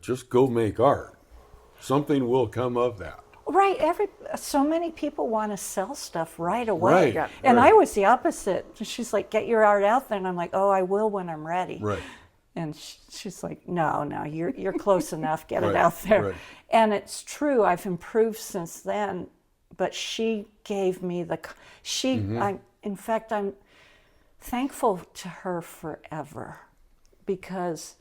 just go make art. Something will come of that. Right. So many people want to sell stuff right away. Right. Yeah. And right. I was the opposite. She's like, get your art out there. And I'm like, oh, I will when I'm ready. Right. And she's like, no, you're close enough. Get Right, it out there. right. And it's true. I've improved since then. But she gave me in fact, I'm thankful to her forever because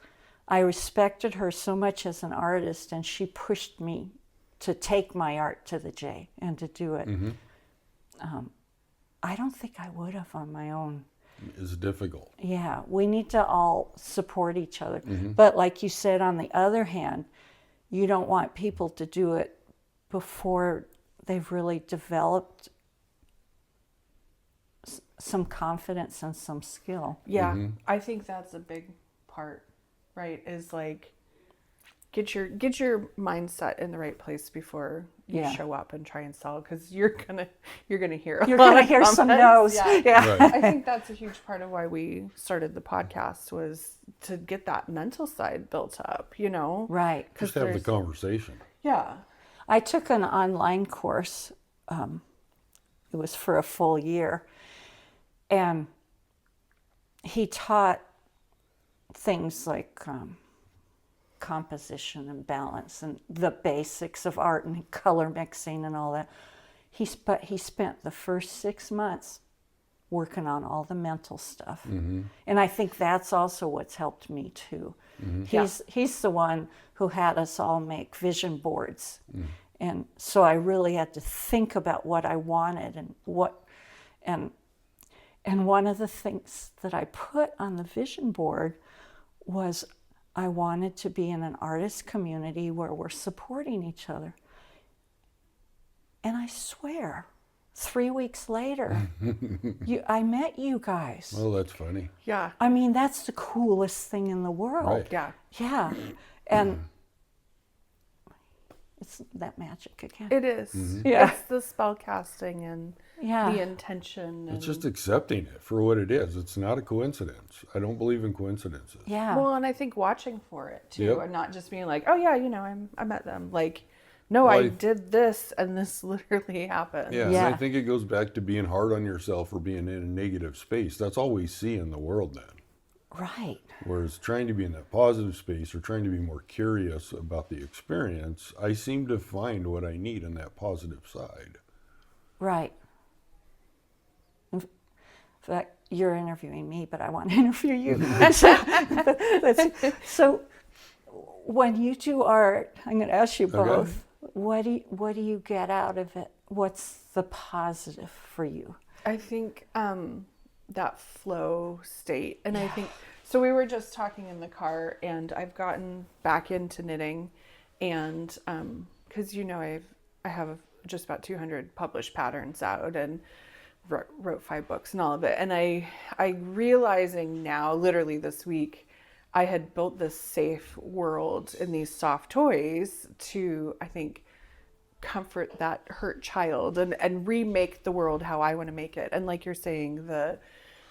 I respected her so much as an artist, and she pushed me to take my art to the J and to do it. I don't think I would have on my own. It's difficult. Yeah, we need to all support each other. But like you said, on the other hand, you don't want people to do it before they've really developed some confidence and some skill. Yeah, I think that's a big part, right? Is like get your mindset in the right place before you show up and try and sell, because you're gonna hear You're gonna hear some no's. Yeah. Right. I think that's a huge part of why we started the podcast, was to get that mental side built up. Right. Just have the conversation. Yeah. I took an online course. It was for a full year. And he taught things like composition and balance and the basics of art and color mixing and all that. But he spent the first 6 months working on all the mental stuff. And I think that's also what's helped me too. He's the one who had us all make vision boards. And so I really had to think about what I wanted and one of the things that I put on the vision board was I wanted to be in an artist community where we're supporting each other. And I swear, 3 weeks later, I met you guys. Well, that's funny. Yeah. I mean, that's the coolest thing in the world. Right. Yeah. Yeah. And it's that magic again. It is. Yeah. It's the spell casting and Yeah. the intention. And, It's just accepting it for what it is. It's not a coincidence. I don't believe in coincidences. Yeah. well, and I think watching for it too, Yep. and not just being like, oh yeah, I met them. Like, no, Well, I did this, and this literally happened. Yeah, Yeah. and I think it goes back to being hard on yourself or being in a negative space. That's all we see in the world then. Right. Whereas trying to be in that positive space or trying to be more curious about the experience, I seem to find what I need in that positive side. Right. In fact, you're interviewing me, but I want to interview you. So when you do art, I'm going to ask you both, what do you get out of it? What's the positive for you? I think that flow state, and I think so. We were just talking in the car, and I've gotten back into knitting, and because I have just about 200 published patterns out, and wrote 5 books and all of it, and I realizing now, literally this week, I had built this safe world in these soft toys to, I think, comfort that hurt child and remake the world how I want to make it. And like you're saying,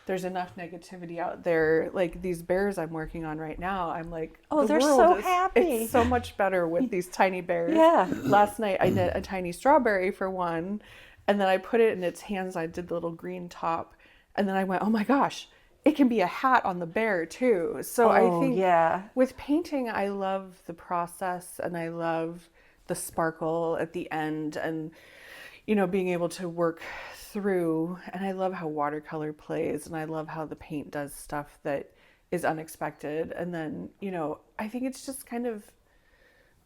there's enough negativity out there. Like these bears I'm working on right now, I'm like, Oh, the they're world so is- happy. It's so much better with these tiny bears. Yeah. Last night I knit a tiny strawberry for one, and then I put it in its hands. I did the little green top, and then I went, oh my gosh, it can be a hat on the bear too. So I think with painting, I love the process, and I love the sparkle at the end, and being able to work through, and I love how watercolor plays, and I love how the paint does stuff that is unexpected. And then I think it's just kind of,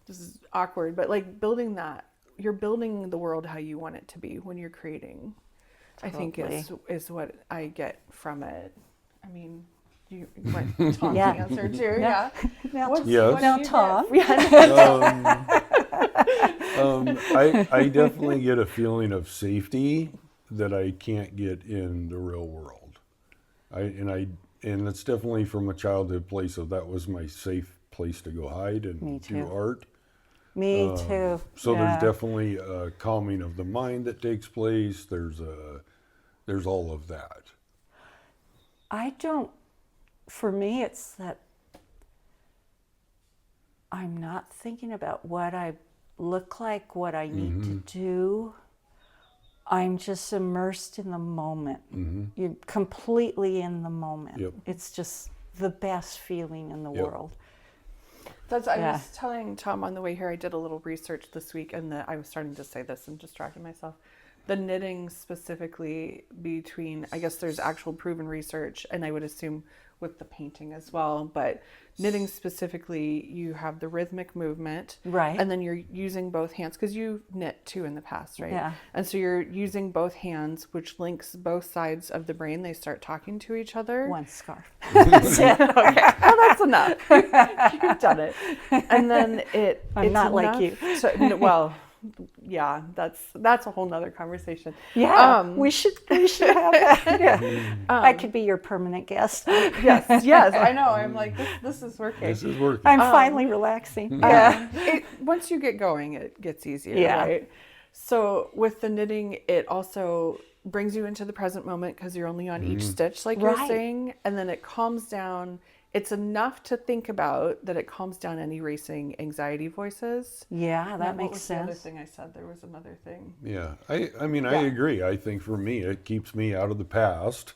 this is awkward, but like building that, you're building the world how you want it to be when you're creating. Totally. I think is what I get from it. I mean, you want Tom to answer too? Yeah. Now, What Yes. do now you Tom. get? Yeah. I definitely get a feeling of safety that I can't get in the real world. And it's definitely from a childhood place, so that was my safe place to go hide and do art. Me too. So there's definitely a calming of the mind that takes place. There's all of that. For me, it's that I'm not thinking about what I look like, what I need to do. I'm just immersed in the moment. You're completely in the moment. Yep. It's just the best feeling in the Yep. world. I Yeah. was telling Tom on the way here, I did a little research this week, and I was starting to say this and distracting myself. The knitting specifically between, I guess there's actual proven research, and I would assume with the painting as well, but knitting specifically, you have the rhythmic movement. Right. And then you're using both hands, because you knit too in the past, right? Yeah. And so you're using both hands, which links both sides of the brain. They start talking to each other. One scarf. Okay, well, that's enough. You've done it. And then I'm it's not like enough you. well, yeah, that's a whole nother conversation. Yeah, we should have that. Yeah. I could be your permanent guest. Yes, I know. I'm like, this is working. This is working. I'm finally relaxing. Yeah. Once you get going, it gets easier, Yeah. right? So with the knitting, it also brings you into the present moment because you're only on each stitch, like you're Right. saying, and then it calms down. It's enough to think about that it calms down any racing anxiety voices. Yeah, that What makes was the other sense. thing I said? There was another thing. Yeah, I mean, I agree. I think for me, it keeps me out of the past,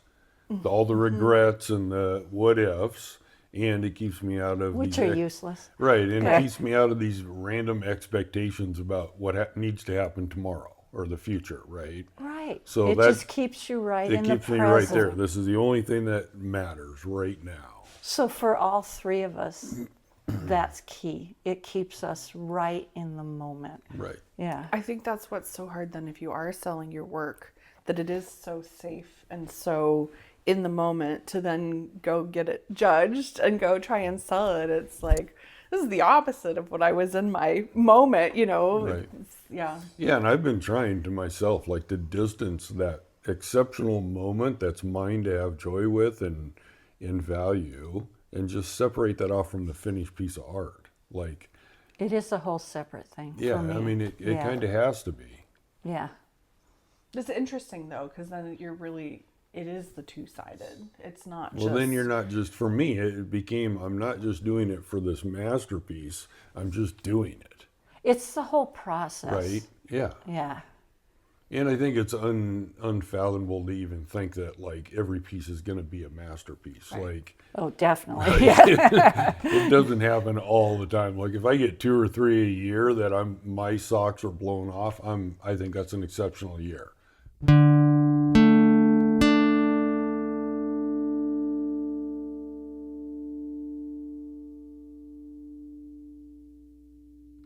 all the regrets and the what ifs, and it keeps me out of Which these are useless. right, and Okay. it keeps me out of these random expectations about what needs to happen tomorrow or the future, right? Right. So it that- just keeps you right It in keeps the me present. right there. This is the only thing that matters right now. So for all three of us, that's key. It keeps us right in the moment. Right. Yeah. I think that's what's so hard then if you are selling your work, that it is so safe and so in the moment to then go get it judged and go try and sell it. It's like, this is the opposite of what I was in my moment, you know? Right. Yeah. Yeah, and I've been trying to myself, like, to distance that exceptional moment that's mine to have joy with and in value, and just separate that off from the finished piece of art. Like, It is a whole separate thing. yeah, for me. I mean, it Yeah. kind of has to be. Yeah. It's interesting though, because then you're really, it is the two-sided. It's not Well, then you're not just, for me, it became, I'm not just doing it for this masterpiece, I'm just doing it, It's the whole process. right? Yeah. Yeah. And I think it's unfathomable to even think that, like, every piece is going to be a masterpiece. Like, Oh, definitely. Yeah. it doesn't happen all the time. Like, if I get 2 or 3 a year that my socks are blown off, I think that's an exceptional year.